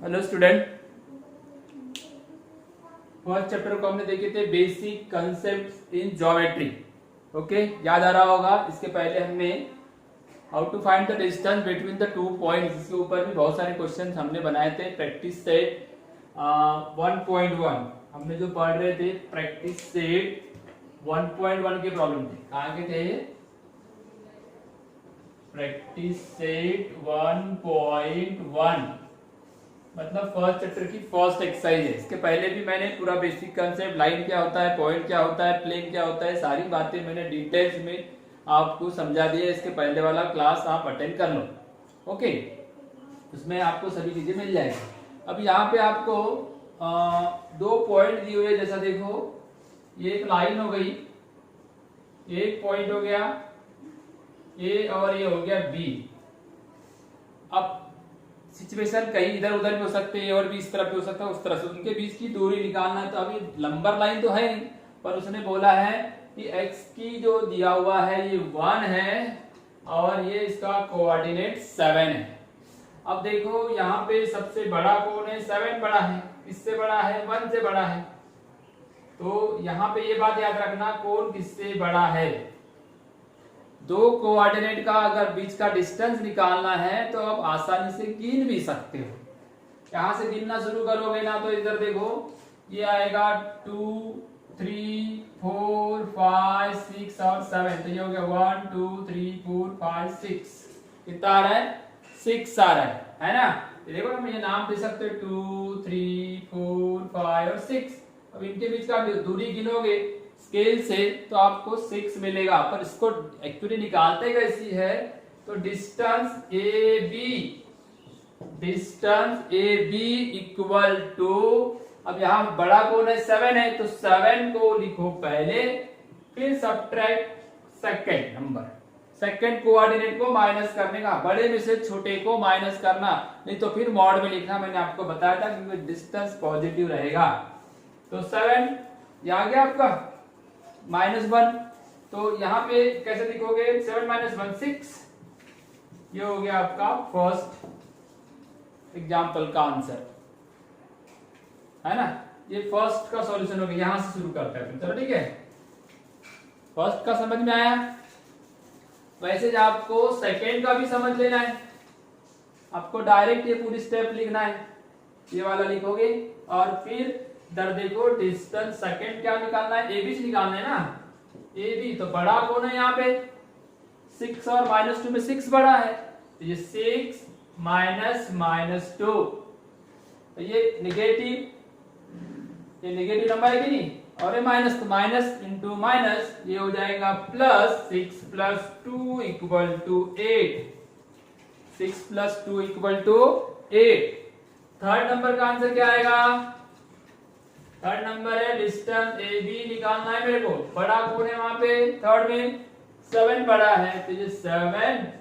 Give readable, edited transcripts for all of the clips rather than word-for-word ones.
Hello student, first chapter को हमने देखे थे basic concept in geometry. Okay, याद आ रहा होगा। इसके पहले हमने how to find the distance between the two points, इसके ऊपर भी बहुत सारे क्वेश्चन हमने बनाए थे। प्रैक्टिस सेट 1.1 हमने जो पढ़ रहे थे, प्रैक्टिस सेट 1.1 के प्रॉब्लम थे। कहाँ के थे? प्रैक्टिस सेट 1.1 मतलब फर्स्ट चैप्टर की फर्स्ट एक्सरसाइज है। इसके पहले भी मैंने पूरा बेसिक कंसेप्ट, लाइन क्या होता है, पॉइंट क्या होता है, प्लेन क्या होता है, सारी बातें मैंने डिटेल्स में आपको समझा दिया। इसके पहले वाला क्लास आप अटेंड कर लो। ओके, उसमें आपको सभी चीजें मिल जाएगी। अब यहाँ पे आपको दो पॉइंट दिए हुए, जैसा देखो, ये एक लाइन हो गई, एक पॉइंट हो गया ए और ये हो गया बी। अब सिचुएशन कहीं इधर उधर भी हो सकते हैं और भी इस तरफ भी हो सकता है, उस तरफ से उनके बीच की दूरी निकालना है। तो अभी लंबर लाइन तो है नहीं, पर उसने बोला है कि x की जो दिया हुआ है ये 1 है और ये इसका कोऑर्डिनेट 7 है। अब देखो यहाँ पे सबसे बड़ा कौन है? 7 बड़ा है। किससे बड़ा है? 1 से बड़ा है। तो यहाँ पे ये बात याद रखना, कौन किससे बड़ा है। दो कोऑर्डिनेट का अगर बीच का डिस्टेंस निकालना है तो आप आसानी से गिन भी सकते हो। यहां से गिनना शुरू करोगे ना तो इधर देखो, ये आएगा 2 3 4 5 6 और 7। तो ये हो गया 1 2 3 4 5 6। कितना आ रहा है? 6 आ रहा है ना। ये देखो, हम ये नाम दे सकते हो 2 3 4 5 और 6। अब इनके बीच का दूरी गिनोगे स्केल से तो आपको 6 मिलेगा, पर इसको एक्चुअली निकालते कैसी है? तो distance A B equal to, अब यहां बड़ा कौन है? 7 है, तो 7 को लिखो पहले, फिर subtract second number, second coordinate को माइनस करने का, बड़े में से छोटे को माइनस करना, नहीं तो फिर मॉड में लिखना। मैंने आपको बताया था क्योंकि डिस्टेंस पॉजिटिव रहेगा। तो 7 ये आ गया आपका -1। तो यहाँ पे कैसे लिखोगे? 7 - 1 6। ये हो गया आपका फर्स्ट एग्जाम्पल का आंसर, है ना। ये फर्स्ट का सॉल्यूशन हो गया। यहां से शुरू करते हैं, चलो ठीक है। फर्स्ट का समझ में आया। वैसे आपको सेकेंड का भी समझ लेना है। आपको डायरेक्ट ये पूरी स्टेप लिखना है, ये वाला लिखोगे और फिर इधर देखो डिस्टेंस सेकंड क्या निकालना है? ए बी निकालना है ना। ए बी तो बड़ा कौन है यहाँ पे? 6 और -2 में 6 बड़ा है, तो ये 6 -2। तो ये नेगेटिव नंबर है कि नहीं, और ये माइनस, तो माइनस इंटू माइनस ये हो जाएगा +6 + 2 = 8। 6 + 2 = 8। थर्ड नंबर का आंसर क्या आएगा? थर्ड नंबर है डिस्टेंस ए बी निकालना है मेरे को। बड़ा कौन है वहां पे? थर्ड में 7 बड़ा है, तो ये 7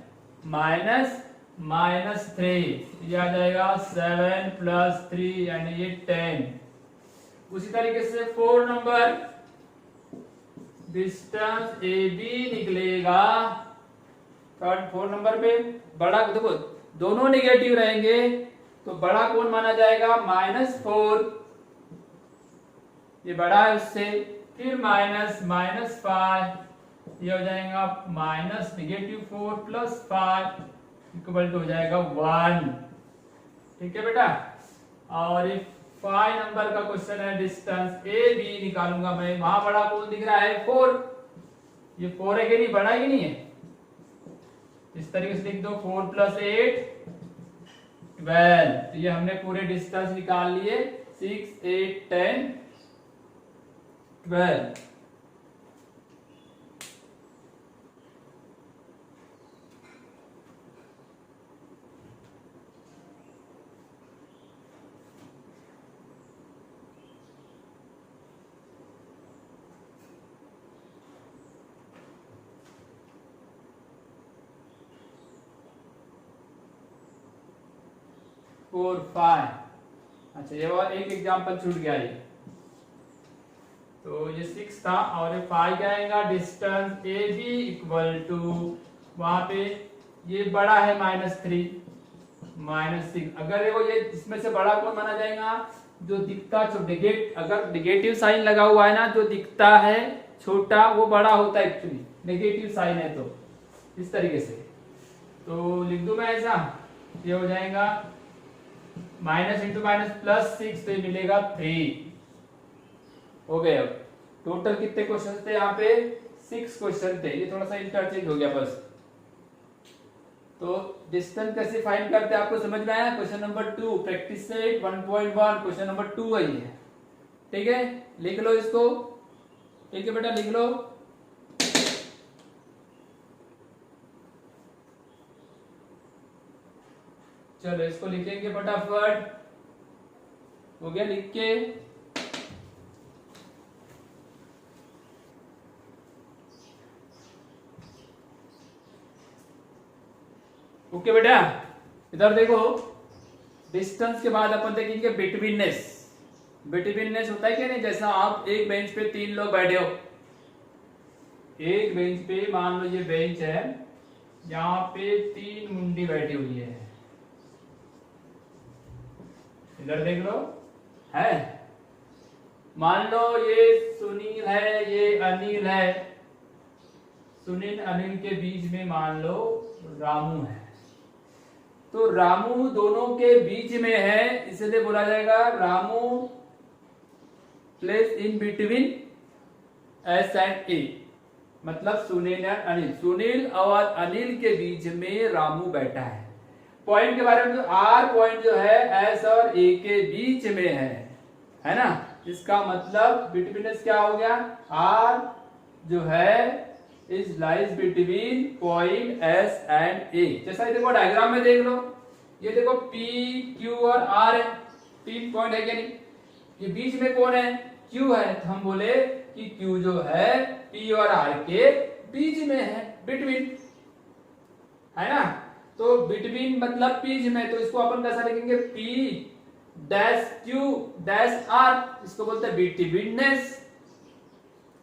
- -3, ये आ जाएगा 7 + 3 यानी ये 10। उसी तरीके से 4 नंबर डिस्टेंस ए बी निकलेगा। थर्ड 4 नंबर पे बड़ा, देखो दोनों नेगेटिव रहेंगे तो बड़ा कौन माना जाएगा? -4, ये बड़ा है उससे, फिर -5, ये हो जाएगा -4 + 5 = हो जाएगा 1। ठीक है बेटा। और ये 5 नंबर का क्वेश्चन है, डिस्टेंस ए बी निकालूंगा मैं। वहां बड़ा कौन दिख रहा है? 4। ये 4 है कि नहीं? बड़ा है कि नहीं है? इस तरीके से लिख दो, 4 + 8 12। तो ये हमने पूरे डिस्टेंस निकाल लिए, 6 8 10 12। फोर 5। अच्छा, ये और एक एग्जांपल छूट गया ये। तो ये 6 था और ये 5 क्या आएगा? Distance A B equal to, वहां पे ये बड़ा है -3, -6। अगर देखो ये इसमें से बड़ा कौन माना जाएगा, जो दिखता अगर निगेटिव साइन लगा हुआ है ना, जो दिखता है छोटा वो बड़ा होता है एक्चुअली, नेगेटिव साइन है तो इस तरीके से। तो लिख दूं मैं ऐसा, ये हो जाएगा माइनस इंटू माइनस प्लस 6, तो ये मिलेगा 3 हो गए। अब टोटल कितने क्वेश्चन थे यहाँ पे, 6 क्वेश्चन थे, ये थोड़ा सा इंटरचेंज हो गया बस। तो डिस्टेंस कैसे फाइंड करते हैं आपको समझ में आया। Question number 2 practice set 1.1 question number 2 है ये, ठीक है, लिख लो इसको, ठीक है बेटा लिख लो। चलो इसको लिखेंगे फटाफट, हो गया लिख के। ओके बेटा, इधर देखो, डिस्टेंस के बाद अपन देखेंगे बिटवीननेस। बिटवीननेस होता है क्या नहीं, जैसा आप एक बेंच पे 3 लोग बैठे हो, एक बेंच पे मान लो ये बेंच है, यहाँ पे 3 मुंडी बैठी हुई है, इधर देख लो है, मान लो ये सुनील है, ये अनिल है, सुनील अनिल के बीच में मान लो रामू है। तो रामू दोनों के बीच में है, इसलिए बोला जाएगा Ramu place in between S and A, मतलब सुनील एंड अनिल, सुनील और अनिल के बीच में रामू बैठा है। पॉइंट के बारे में, तो आर पॉइंट जो है एस और ए के बीच में है ना, इसका मतलब बिटवीननेस क्या हो गया, आर जो है is lies between point S and A. जैसा देखो डायग्राम में देख लो, ये देखो पी क्यू और आर है, 3 पॉइंट है क्या नहीं, ये बीच में कौन है, क्यू है, तो हम बोले कि क्यू जो है पी और आर के बीच में है, बिटवीन है ना। तो बिटवीन मतलब बीच में, तो इसको अपन कैसा लिखेंगे, P dash Q dash R, इसको बोलते हैं बिटवीननेस।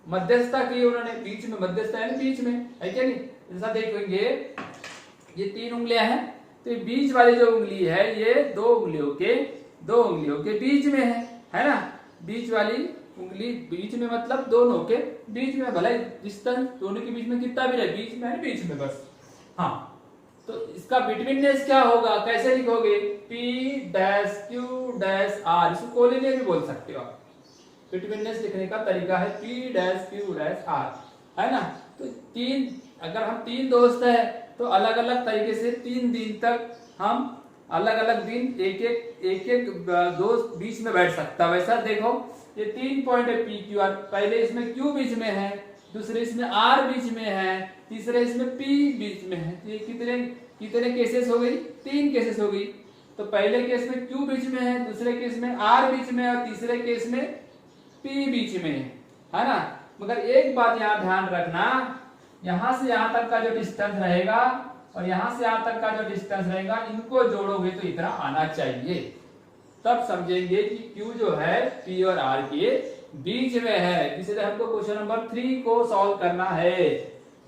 मध्यस्थता की उन्होंने, बीच में मध्यस्थता है ना, बीच में है क्या नहीं। जैसा देखेंगे ये 3 उंगलियां हैं, तो बीच वाली जो उंगली है ये 2 उंगलियों के बीच में है ना, बीच वाली उंगली बीच में मतलब दोनों के बीच में, भले डिस्टेंस दोनों के बीच में कितना भी रहे, बीच में है, बीच में बस। हाँ, तो इसका बिटवीननेस क्या होगा, कैसे लिखोगे, P dash Q dash R, इसको कोलिनियर भी बोल सकते हो आप। बिटवीननेस लिखने का तरीका है P dash Q dash R, है ना। तो 3, अगर हम 3 दोस्त हैं तो अलग अलग तरीके से 3 दिन तक हम अलग अलग दिन एक दोस्त बीच में बैठ सकता है। वैसा देखो ये 3 पॉइंट है पी क्यू आर, पहले इसमें क्यू बीच में है, दूसरे इसमें आर बीच में है, तीसरे इसमें पी बीच में है। ये कितने केसेस हो गई, 3 केसेस हो गई। तो पहले केस में क्यू बीच में है, दूसरे केस में आर बीच में है, और तीसरे केस में पी बीच में है ना। मगर एक बात यहाँ ध्यान रखना, यहां से यहां तक का जो डिस्टेंस रहेगा और यहां से यहां तक का जो डिस्टेंस रहेगा, इनको जोड़ोगे तो इतना आना चाहिए, तब समझेंगे कि क्यू जो है पी और आर के बीच में है। इसलिए हमको क्वेश्चन नंबर 3 को सॉल्व करना है,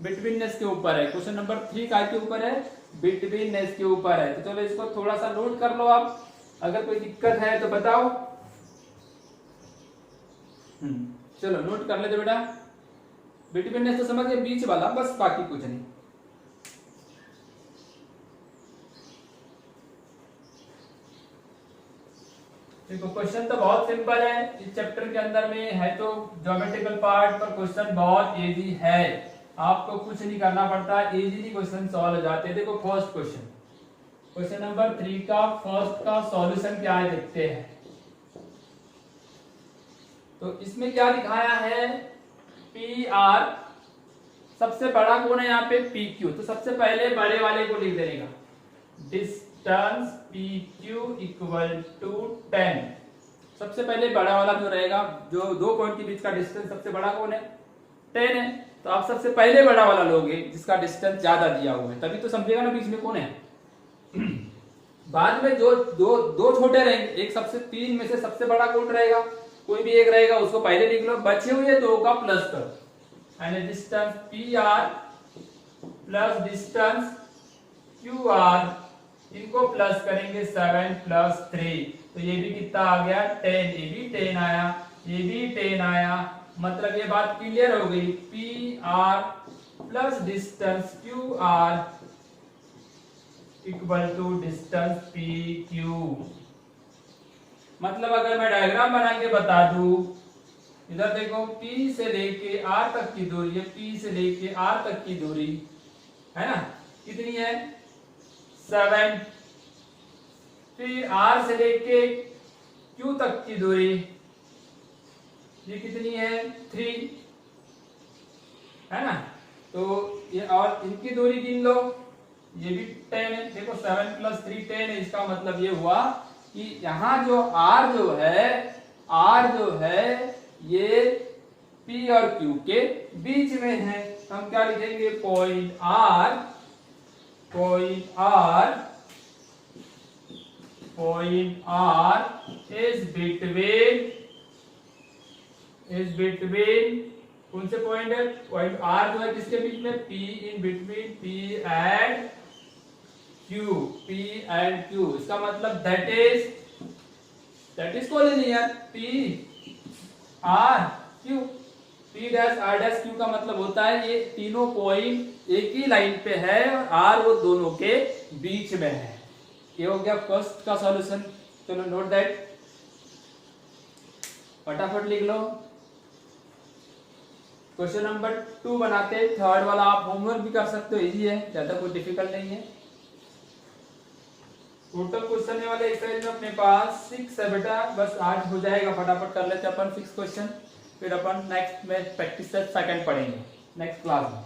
बिटवीननेस के ऊपर है। क्वेश्चन नंबर 3 का के ऊपर है, बिटवीननेस के ऊपर है। तो चलो इसको थोड़ा सा नोट कर लो आप, अगर कोई दिक्कत है तो बताओ। चलो नोट कर लेते बेटा, बिटवीननेस तो समझ गए, बीच वाला, बस बाकी कुछ नहीं। देखो क्वेश्चन तो बहुत सिंपल है, इस चैप्टर के अंदर में है, तो ज्योमेट्रिकल पार्ट पर क्वेश्चन बहुत इजी है, आपको कुछ नहीं करना पड़ता, इजीली क्वेश्चन सॉल्व हो जाते हैं। देखो फर्स्ट क्वेश्चन, क्वेश्चन नंबर 3 का फर्स्ट का सॉल्यूशन क्या है देखते हैं। तो इसमें क्या दिखाया है, पी आर, सबसे बड़ा कौन है यहाँ पे, पी क्यू। तो सबसे पहले बड़े वाले को लिख देने का, distance P Q equal to 10। सबसे पहले बड़ा वाला जो रहेगा, जो 2 पॉइंट के बीच का डिस्टेंस सबसे बड़ा कौन है, 10 है। तो आप सबसे पहले बड़ा वाला लोगे जिसका डिस्टेंस ज्यादा दिया हुआ है, तभी तो समझेगा ना बीच में कौन है। बाद में जो दो छोटे रहेंगे, एक सबसे 3 में से सबसे बड़ा कौन रहेगा, कोई भी एक रहेगा, उसको पहले लिख लो, बचे हुए 2 का प्लस करो, यानी distance P R plus distance Q are इनको प्लस करेंगे 7 प्लस 3, तो ये भी कितना आ गया 10, ये भी 10 आया, ये भी 10 आया। मतलब ये बात क्लियर हो गई, P R plus distance Q R equal to distance P Q. मतलब अगर मैं डायग्राम बना के बता दूं, इधर देखो P से लेके R तक की दूरी है, P से लेके R तक की दूरी है ना, कितनी है 7। फिर R से लेके Q तक की दूरी ये कितनी है 3, है ना। तो ये और इनकी दूरी गिन लो, ये भी 10 है। देखो 7 प्लस 3 10 है, इसका मतलब ये हुआ कि यहाँ जो R जो है ये P और Q के बीच में है। हम क्या लिखेंगे, पॉइंट R इज बिटवीन कौन से पॉइंट है, पॉइंट R जो है किसके बीच में, P in between P and Q। इसका मतलब that is collinear P R Q। P dash R dash Q का मतलब होता है ये तीनों पॉइंट एक ही लाइन पे है और R वो दोनों के बीच में है। ये हो गया फर्स्ट का सॉल्यूशन। चलो नोट दैट, फटाफट लिख लो। क्वेश्चन नंबर 2 बनाते हैं, थर्ड वाला आप होमवर्क भी कर सकते हो, इजी है, ज्यादा कोई डिफिकल्ट नहीं है। टोटल क्वेश्चन ये वाले एक्सरसाइज में अपने पास 6 है बेटा, बस 8 हो जाएगा, फटाफट कर लेते हैं अपन 6 क्वेश्चन, फिर अपन नेक्स्ट में प्रैक्टिस सेकंड पढ़ेंगे नेक्स्ट क्लास में।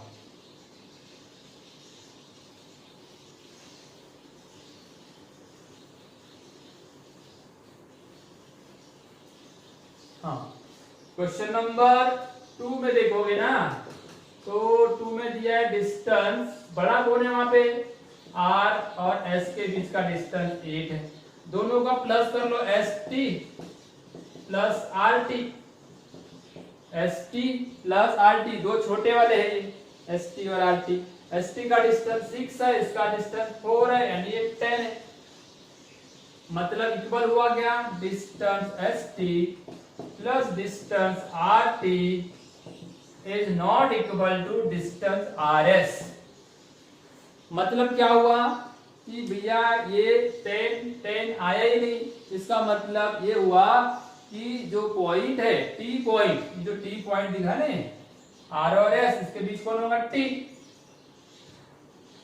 हाँ, क्वेश्चन नंबर 2 में देखोगे ना, तो 2 में दिया है डिस्टेंस, बड़ा कौन है वहां पे, R और S के बीच का डिस्टेंस 8 है। दोनों का प्लस कर लो, ST plus RT, ST plus RT, दो छोटे वाले हैं ये, ST और RT। ST का डिस्टेंस 6 है, इसका डिस्टेंस 4 है, यानी ये 10 है। मतलब इक्वल हुआ क्या, distance ST plus distance RT is not equal to distance RS। मतलब क्या हुआ कि भैया ये 10 आया ही नहीं, इसका मतलब ये हुआ कि जो पॉइंट है T पॉइंट, जो T पॉइंट दिखा ने R और S, इसके बीच कौन होगा T,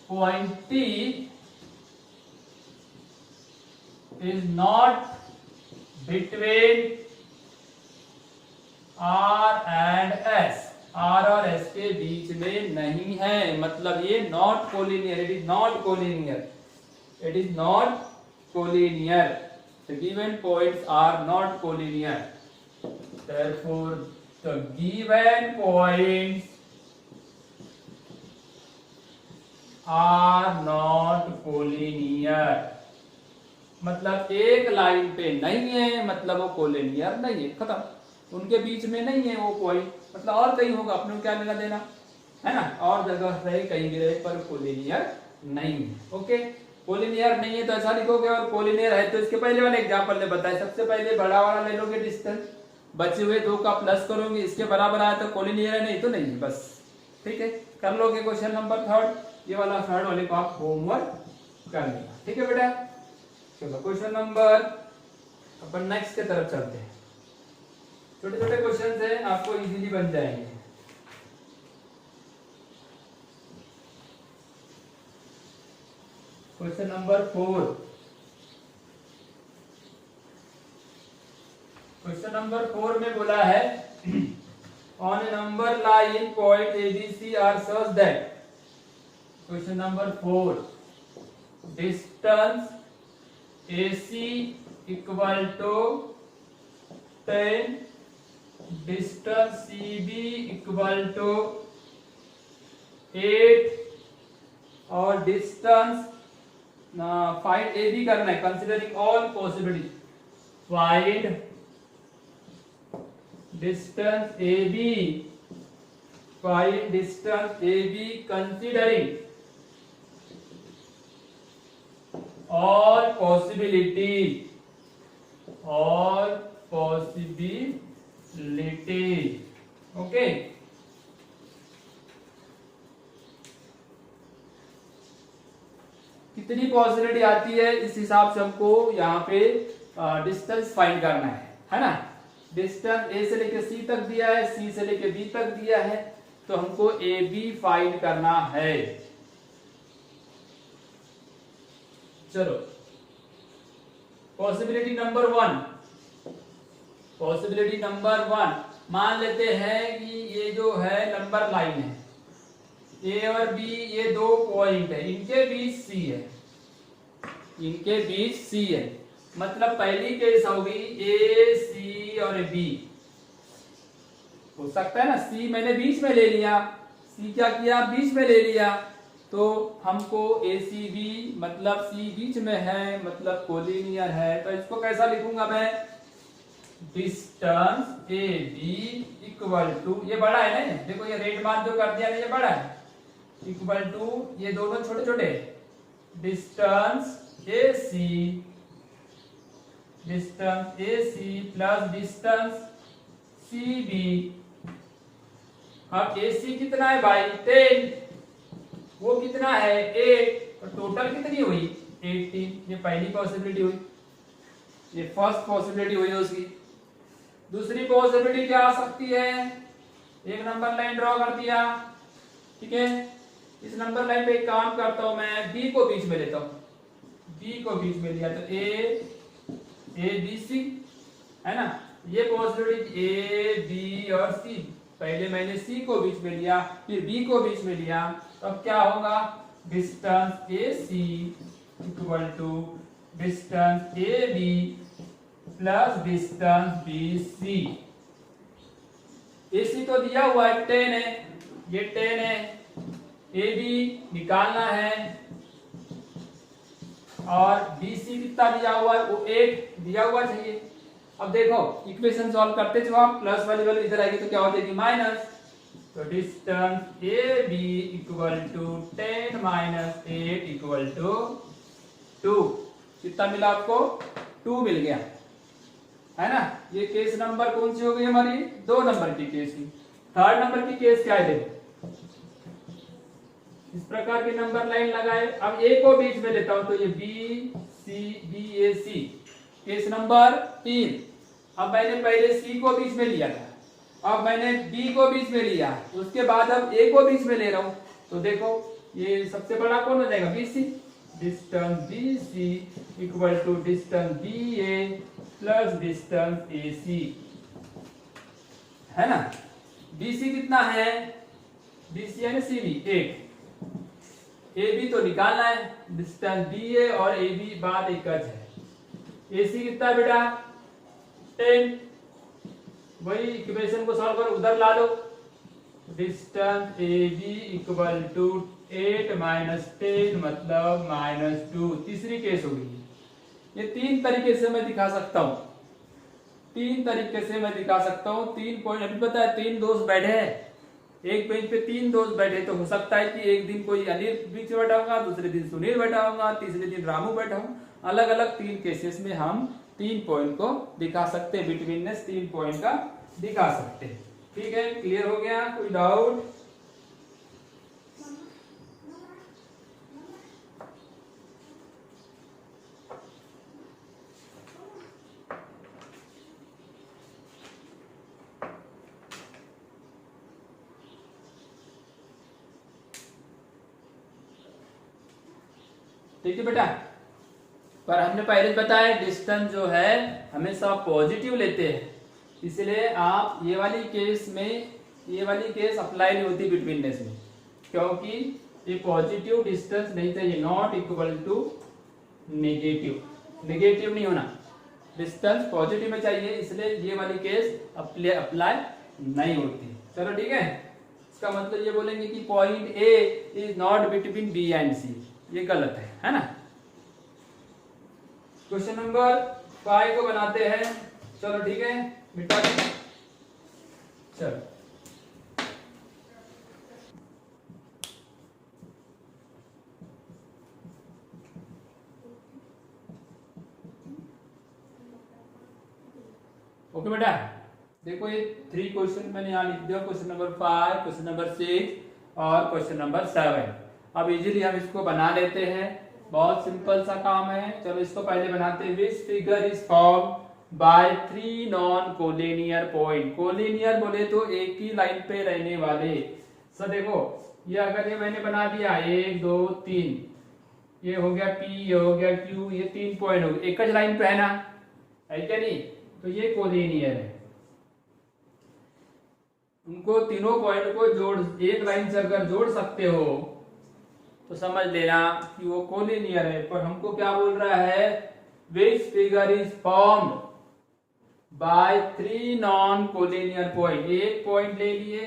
point T is not between R and S, R और S के बीच में नहीं है। मतलब ये not collinear, it is not collinear, the given points are not collinear, therefore the given points are not collinear। मतलब एक लाइन पे नहीं है, मतलब वो कोलिनियर नहीं है, खत्म, उनके बीच में नहीं है वो पॉइंट, मतलब और कहीं होगा, अपने को क्या लेना देना है ना, और जगह रहे कहीं भी रहे, पर कोलिनियर नहीं है। ओके, कोलिनियर नहीं है तो ऐसा लिखोगे, और कोलिनियर है तो इसके पहले वाले एग्जांपल ने बताया, सबसे पहले बड़ा वाला ले लोगे डिस्टेंस, बचे हुए दो का प्लस करोगे, इसके बराबर आया तो कोलिनियर है, नहीं तो नहीं, बस ठीक है। कर लोगे क्वेश्चन नंबर 3, ये वाला 3 वाले को आप होमवर्क कर लेना, ठीक है बेटा। चलो क्वेश्चन नंबर, अपन नेक्स्ट के तरफ चलते हैं। छोटे छोटे क्वेश्चन है, आपको इजीली बन जाएंगे। क्वेश्चन नंबर 4, क्वेश्चन नंबर 4 में बोला है on a number line point ABC are such that, question number 4, distance AC equal to 10, distance CB equal to 8, और डिस्टेंस फाइंड AB करना है, considering all possibility, find distance AB, find distance AB considering all possibility, all possibility, okay. कितनी possibility आती है इस हिसाब से हमको यहाँ पे डिस्टेंस फाइंड करना है ना। डिस्टेंस ए से लेके सी तक दिया है, सी से लेके बी तक दिया है, तो हमको ए बी फाइंड करना है। चलो पॉसिबिलिटी नंबर 1, पॉसिबिलिटी नंबर 1 मान लेते हैं कि ये जो है नंबर लाइन है, ए और बी ये दो पॉइंट है, इनके बीच सी है, इनके बीच सी है। मतलब पहली केस होगी ए सी और बी, हो सकता है ना सी मैंने बीच में ले लिया, सी क्या किया बीच में ले लिया, तो हमको ए सी बी मतलब सी बीच में है मतलब कोलिनियर है, तो इसको कैसा लिखूंगा मैं, distance A B equal to, ये बड़ा है ना, देखो ये रेड मार्क जो कर दिया ना ये बड़ा है, इक्वल टू ये दोनों छोटे छोटे, distance A C, distance A C plus distance C B. अब ए सी कितना है भाई 10, वो कितना है 8, तो टोटल कितनी हुई 18। ये पहली पॉसिबिलिटी हुई, ये फर्स्ट पॉसिबिलिटी हुई उसकी। दूसरी पॉसिबिलिटी क्या आ सकती है, एक नंबर लाइन ड्रॉ कर दिया, ठीक है, इस नंबर लाइन पे एक काम करता हूं मैं, बी को बीच में लेता हूं, बी को बीच में लिया तो ए बी सी है ना, ये पॉसिबिलिटी ए बी और सी, पहले मैंने सी को बीच में लिया फिर बी को बीच में लिया, तो अब क्या होगा, distance A C equal to distance A B plus distance B C. A C तो दिया हुआ है 10 है, ये 10 है, ए बी निकालना है और बी सी कितना दिया हुआ है, वो 8 दिया हुआ चाहिए। अब देखो इक्वेशन सॉल्व करते जो आप प्लस वाली वैल्यू इधर आएगी तो क्या हो जाएगी माइनस, तो distance A B equal to 10 minus 8 equal to 2। कितना मिला आपको 2 मिल गया है ना। ये केस नंबर कौन सी हो गई हमारी, 2 नंबर की केस की। थर्ड नंबर की केस क्या है, देखो इस प्रकार की नंबर लाइन लगाए, अब ए को बीच में लेता हूं तो ये बी ए सी, केस नंबर 3। अब मैंने पहले सी को बीच में लिया था, अब मैंने बी को बीच में लिया, उसके बाद अब ए को बीच में ले रहा हूं, तो देखो ये सबसे बड़ा कौन हो जाएगा B C, distance B C equal to distance B A plus distance A C, है ना। बी सी कितना है, बी सी यानी सी बी 8, ए बी तो निकालना है, डिस्टेंस बी ए और ए बी बात एक है। ए सी कितना है बेटा 10, वही इक्वेशन को सॉल्व कर उधर ला लो, distance A B equal to 8 minus 10 मतलब -2। तीसरी केस होगी, ये 3 तरीके से मैं दिखा सकता हूं, 3 तरीके से मैं दिखा सकता हूं। 3 पॉइंट अभी पता है, 3 दोस्त बैठे हैं एक बेंच पे, 3 दोस्त बैठे, तो हो सकता है कि एक दिन कोई अनिल बीच में बैठा होगा, दूसरे दिन सुनील बैठा होगा, तीसरे दिन रामू बैठा होगा। अलग अलग 3 केसेस में हम 3 पॉइंट को दिखा सकते हैं, बिटवीननेस 3 पॉइंट का दिखा सकते हैं। ठीक है, क्लियर हो गया, कोई डाउट? ठीक है बेटा, पर हमने पहले बताया डिस्टेंस जो है हमेशा पॉजिटिव लेते हैं, इसलिए आप ये वाली केस में, ये वाली केस अप्लाई नहीं होती बिटवीननेस में, क्योंकि ये पॉजिटिव डिस्टेंस नहीं चाहिए, not equal to negative, negative नहीं होना, डिस्टेंस पॉजिटिव में चाहिए, इसलिए ये वाली केस अप्लाई नहीं होती। चलो ठीक है, इसका मतलब ये बोलेंगे कि point A is not between B and C, ये गलत है ना। क्वेश्चन नंबर 5 को बनाते हैं, चलो ठीक है मिटा दो, चलो ओके बेटा, देखो ये 3 क्वेश्चन मैंने यहाँ लिख दिया, क्वेश्चन नंबर 5, क्वेश्चन नंबर 6 और क्वेश्चन नंबर 7। अब इजीली हम इसको बना लेते हैं, बहुत सिंपल सा काम है। चलो इसको पहले बनाते हैं। Which figure is form by 3 non collinear point. Collinear बोले तो एक ही लाइन पे रहने वाले। सर देखो ये अगर ये मैंने बना दिया 1 2 3, ये हो गया P, ये हो गया Q, ये 3 पॉइंट हो गए, एक ही लाइन पे है ना, है क्या नहीं? तो ये कोलिनियर है। उनको तीनों पॉइंट को जोड़, एक लाइन से अगर जोड़ सकते हो तो समझ लेना कि वो कोलिनियर है। पर हमको क्या बोल रहा है, which figure is formed by 3 non collinear point. एक पॉइंट ले लिए,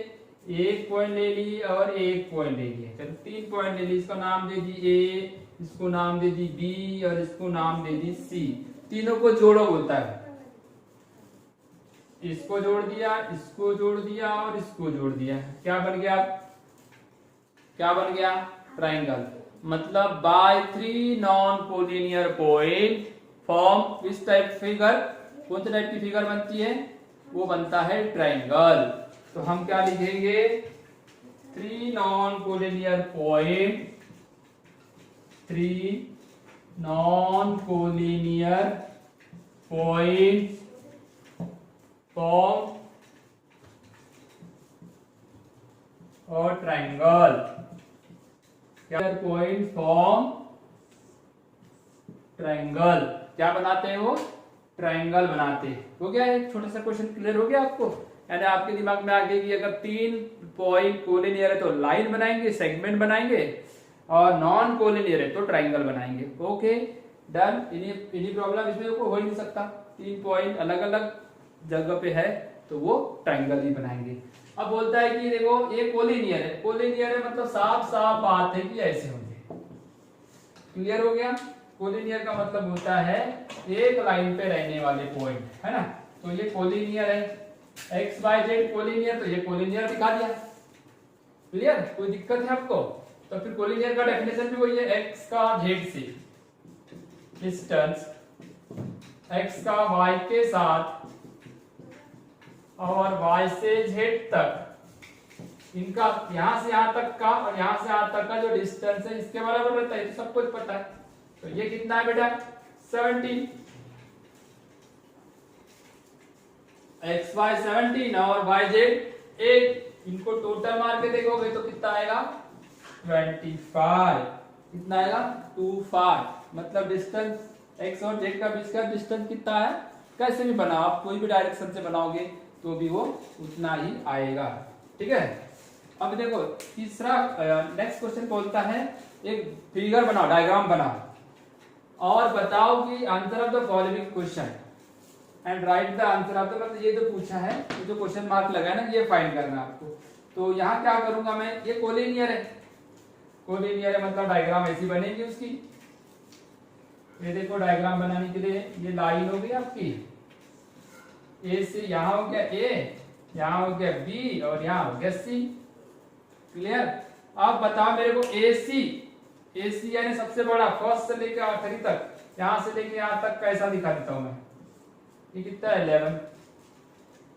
एक पॉइंट ले लिए और एक पॉइंट ले लिए, चलो 3 पॉइंट ले लिए। इसका नाम दे दी A, इसको नाम दे दी B और इसको नाम दे दी C। तीनों को जोड़ो बोलता है, इसको जोड़ दिया, इसको जोड़ दिया और इसको जोड़ दिया, क्या बन गया? क्या बन गया? ट्राइंगल। मतलब by 3 non collinear point form which type figure, कौन सी टाइप की फिगर बनती है? वो बनता है ट्राइंगल। तो हम क्या लिखेंगे, 3 non collinear point, 3 non collinear point form और ट्राइंगल। क्या पॉइंट फॉर्म ट्राइंगल, क्या बनाते हैं वो? ट्राइंगल बनाते हैं। हो गया, एक छोटा सा क्वेश्चन क्लियर हो गया आपको? यानी आपके दिमाग में आ गया कि अगर 3 पॉइंट कोलिनियर है तो लाइन बनाएंगे, सेगमेंट बनाएंगे, और नॉन कोलिनियर है तो ट्राइंगल बनाएंगे। Okay done. इन्हीं प्रॉब्लम इसमें हो ही नहीं सकता, 3 पॉइंट अलग अलग जगह पे है तो वो ट्राइंगल ही बनाएंगे। अब बोलता है कि देखो ये कोलिनियर है, कोलिनियर है मतलब साफ साफ बात है कि ऐसे होंगे। क्लियर हो गया? कोलिनियर का मतलब होता है एक लाइन पे रहने वाले पॉइंट, है ना? तो ये कोलिनियर है, एक्स वाई जेड कोलिनियर, तो ये कोलिनियर दिखा दिया। क्लियर? कोई दिक्कत है आपको? तो फिर कोलिनियर का डेफिनेशन भी वही है, एक्स का जेड से डिस्टेंस, एक्स का वाई के साथ और y से z तक, इनका यहां से यहां तक का और यहां से यहां तक का जो डिस्टेंस है इसके बराबर रहता है, तो सब कुछ पता है। तो ये कितना है बेटा? 17, xy 17 और yz 8। इनको टोटल मार के देखोगे तो कितना आएगा? 25। कितना आएगा? 25। मतलब डिस्टेंस x और z का बीच का डिस्टेंस कितना है? कैसे भी बनाओ आप, कोई भी डायरेक्शन से बनाओगे तो भी वो उतना ही आएगा। ठीक है? अब देखो तीसरा नेक्स्ट क्वेश्चन बोलता है एक फिगर बनाओ, डायग्राम बनाओ और बताओ कि answer of the following question and right the answer of the, मतलब ये जो पूछा है, ये जो क्वेश्चन मार्क लगा है ना, ये फाइंड करना है आपको। तो यहाँ क्या करूंगा मैं, ये कोलिनियर है, कोलिनियर है मतलब डायग्राम ऐसी बनेगी उसकी। ये देखो डायग्राम बनाने के लिए ये लाइन हो गई आपकी, ए से यहाँ हो गया ए, यहाँ हो गया बी और यहाँ हो गया सी। क्लियर? अब बताओ मेरे को एसी, एसी यानी सबसे बड़ा, फर्स्ट से लेकर आखिरी तक, यहाँ से लेकर यहाँ तक कैसा दिखा देता हूं मैं। ये कितना है? 11।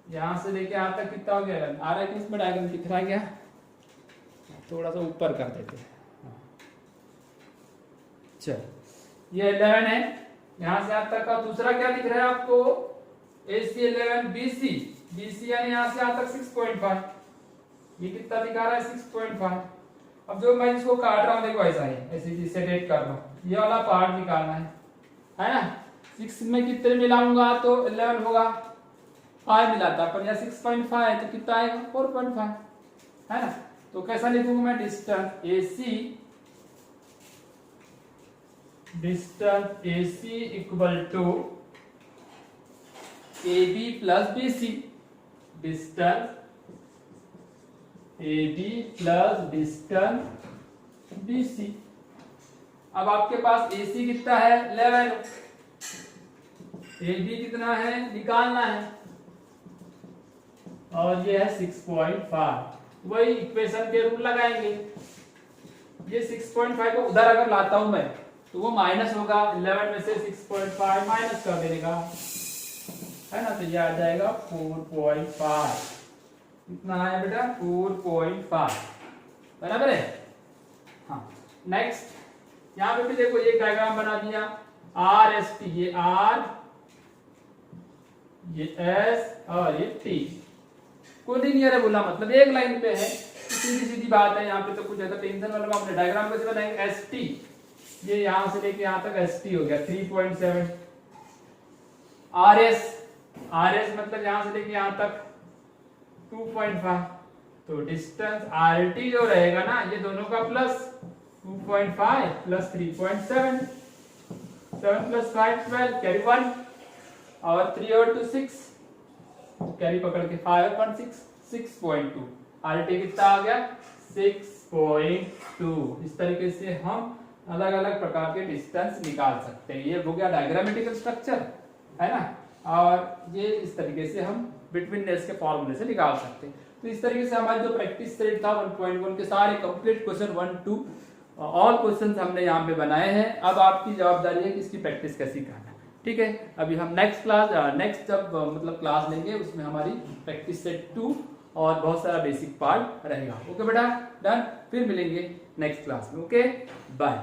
यहाँ से लेके यहाँ तक कितना हो गया? 11 आ रहा है कि इसमें डायग्राम दिख रहा है क्या? थोड़ा सा ऊपर कर देते हैं। चल ये 11 है, यहाँ से यहाँ तक का। दूसरा क्या दिख रहा है आपको? AC 11, BC, BC यानी यहाँ से यहाँ तक 6.5। ये कितना दिखा रहा है? 6.5। अब जो मैं इसको काट रहा हूँ देखो ऐसा है, ऐसे जिसे रेट कर रहा हूँ, ये वाला पार्ट निकालना है ना? 6 में कितने मिलाऊंगा तो 11 होगा, 5 मिलाता, पर यहाँ 6.5 है तो कितना आएगा? 4.5, है ना? तो कैसा लिखूंगा मैं? Distance AC equal to AB plus BC, distance AB plus distance BC। अब आपके पास AC कितना है? 11, AB कितना है निकालना है, और ये है 6.5। वही इक्वेशन के रूल लगाएंगे। ये 6.5 को उधर अगर लाता हूं मैं तो वो माइनस होगा, 11 में से 6.5 माइनस कर देगा, है ना, तो ये आ जाएगा 4.5। कितना आया बेटा 4.5, बराबर है। हाँ नेक्स्ट यहाँ पे भी देखो ये डायग्राम बना दिया, आर एस टी, ये आर, ये एस और ये टी, कोलिनियर है बोला मतलब एक लाइन पे है, सीधी सीधी बात है। यहाँ पे तो कुछ ऐसा टेंशन वाला आपने डायग्राम कैसे बनाएंगे, एस टी, ये यहाँ से लेके यहाँ तक एस टी हो गया 3.7, आर एस, आर एस मतलब यहाँ से लेके यहाँ तक 2.5, तो डिस्टेंस आर टी जो रहेगा ना ये दोनों का प्लस 2.5 प्लस 3.7, 7 प्लस 5 12, कैरी 1 और 3 और 2 6, कैरी पकड़ के 5 और 6 6.2, आरटी कितना आ गया 6.2। इस तरीके से हम अलग अलग प्रकार के डिस्टेंस निकाल सकते हैं। ये हो गया डायग्रामेटिकल स्ट्रक्चर, है ना, और ये इस तरीके से हम बिटवीननेस के फॉर्मूले से निकाल सकते हैं। तो इस तरीके से हमारा जो प्रैक्टिस सेट था 1.1 के सारे कंप्लीट क्वेश्चन 1 2 ऑल क्वेश्चंस हमने यहाँ पे बनाए हैं। अब आपकी जवाबदारी है कि इसकी प्रैक्टिस कैसी करना, ठीक है। अभी हम नेक्स्ट जब मतलब क्लास लेंगे उसमें हमारी प्रैक्टिस सेट 2 और बहुत सारा बेसिक पार्ट रहेगा। ओके बेटा, डन, फिर मिलेंगे नेक्स्ट क्लास में। Okay bye.